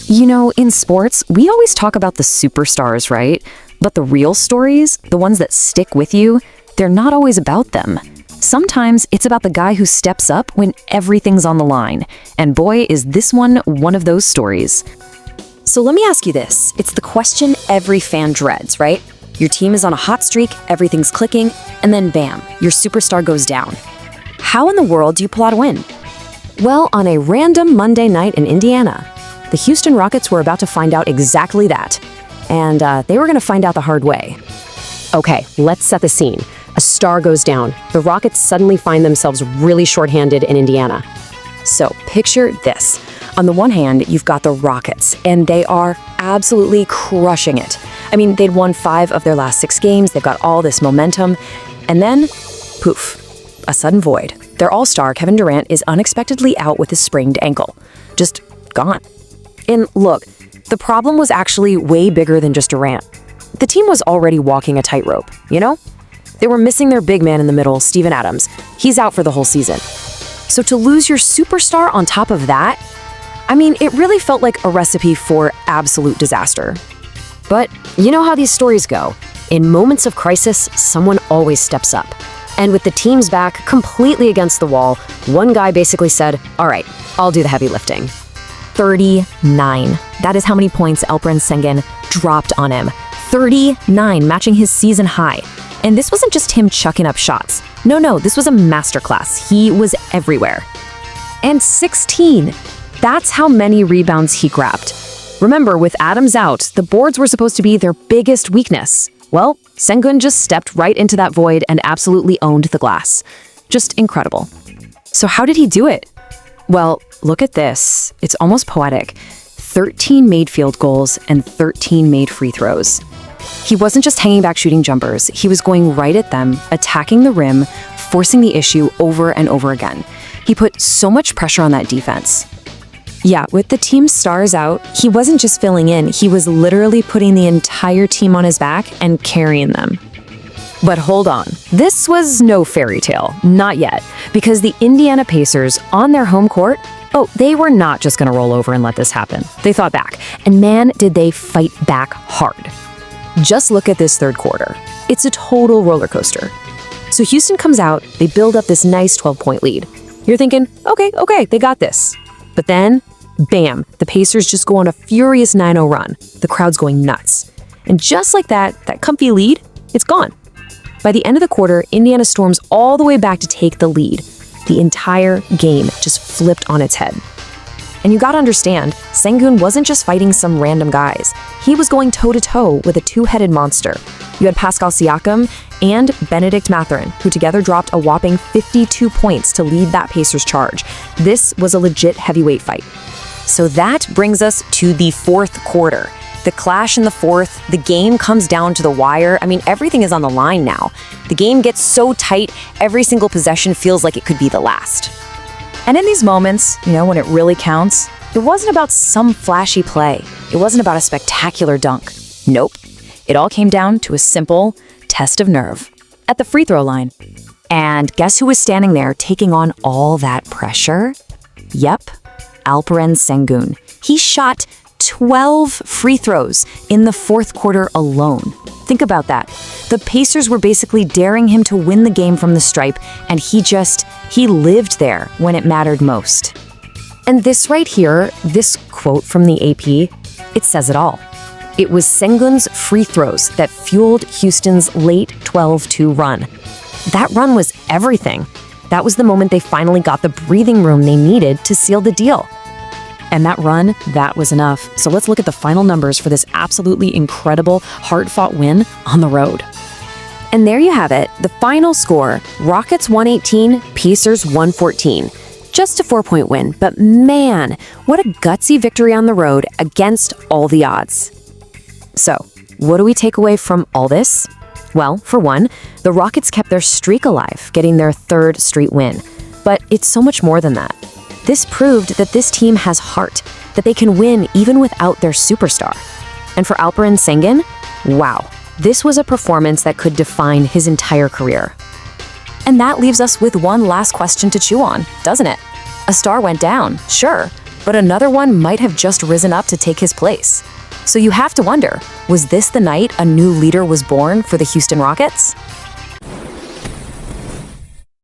You know, in sports, we always talk about the superstars, right? But the real stories, the ones that stick with you, they're not always about them. Sometimes it's about the guy who steps up when everything's on the line. And boy, is this one of those stories. So let me ask you this. It's the question every fan dreads, right? Your team is on a hot streak, everything's clicking, and then bam, your superstar goes down. How in the world do you pull out a win? Well, on a random Monday night in Indiana, the Houston Rockets were about to find out exactly that. And they were going to find out the hard way. Okay, let's set the scene. A star goes down. The Rockets suddenly find themselves really shorthanded in Indiana. So picture this. On the one hand, you've got the Rockets, and they are absolutely crushing it. I mean, they'd won 5 of their last 6 games. They've got all this momentum. And then, poof, a sudden void. Their all-star, Kevin Durant, is unexpectedly out with his sprained ankle. Just gone. And look, the problem was actually way bigger than just Durant. The team was already walking a tightrope, you know? They were missing their big man in the middle, Steven Adams. He's out for the whole season. So to lose your superstar on top of that, I mean, it really felt like a recipe for absolute disaster. But you know how these stories go. In moments of crisis, someone always steps up. And with the team's back completely against the wall, one guy basically said, "All right, I'll do the heavy lifting." 39. That is how many points Alperen Sengun dropped on him. 39, matching his season high. And this wasn't just him chucking up shots. No, this was a masterclass. He was everywhere. And 16. That's how many rebounds he grabbed. Remember, with Adams out, the boards were supposed to be their biggest weakness. Well, Sengun just stepped right into that void and absolutely owned the glass. Just incredible. So how did he do it? Well, look at this. It's almost poetic. 13 made field goals and 13 made free throws. He wasn't just hanging back shooting jumpers. He was going right at them, attacking the rim, forcing the issue over and over again. He put so much pressure on that defense. Yeah, with the team's stars out, he wasn't just filling in, he was literally putting the entire team on his back and carrying them. But hold on, this was no fairy tale, not yet, because the Indiana Pacers, on their home court, they were not just gonna roll over and let this happen. They thought back, and man, did they fight back hard. Just look at this third quarter. It's a total roller coaster. So Houston comes out, they build up this nice 12-point lead. You're thinking, okay, they got this. But then, bam, the Pacers just go on a furious 9-0 run. The crowd's going nuts. And just like that comfy lead, it's gone. By the end of the quarter, Indiana storms all the way back to take the lead. The entire game just flipped on its head. And you gotta understand, Sengun wasn't just fighting some random guys. He was going toe-to-toe with a two-headed monster. You had Pascal Siakam and Bennedict Mathurin, who together dropped a whopping 52 points to lead that Pacers charge. This was a legit heavyweight fight. So that brings us to the fourth quarter. The clash in the fourth, the game comes down to the wire. I mean, everything is on the line now. The game gets so tight, every single possession feels like it could be the last. And in these moments, when it really counts, it wasn't about some flashy play. It wasn't about a spectacular dunk. Nope. It all came down to a simple test of nerve at the free throw line. And guess who was standing there taking on all that pressure? Yep, Alperen Sengun. He shot 12 free throws in the fourth quarter alone. Think about that. The Pacers were basically daring him to win the game from the stripe, and he lived there when it mattered most. And this right here, this quote from the AP, it says it all. It was Sengun's free throws that fueled Houston's late 12-2 run. That run was everything. That was the moment they finally got the breathing room they needed to seal the deal. And that run, that was enough. So let's look at the final numbers for this absolutely incredible, hard-fought win on the road. And there you have it, the final score, Rockets 118, Pacers 114. Just a 4-point win, but man, what a gutsy victory on the road against all the odds. So, what do we take away from all this? Well, for one, the Rockets kept their streak alive, getting their 3rd straight win. But it's so much more than that. This proved that this team has heart, that they can win even without their superstar. And for Alperen Sengun, wow, this was a performance that could define his entire career. And that leaves us with one last question to chew on, doesn't it? A star went down, sure, but another one might have just risen up to take his place. So you have to wonder, was this the night a new leader was born for the Houston Rockets?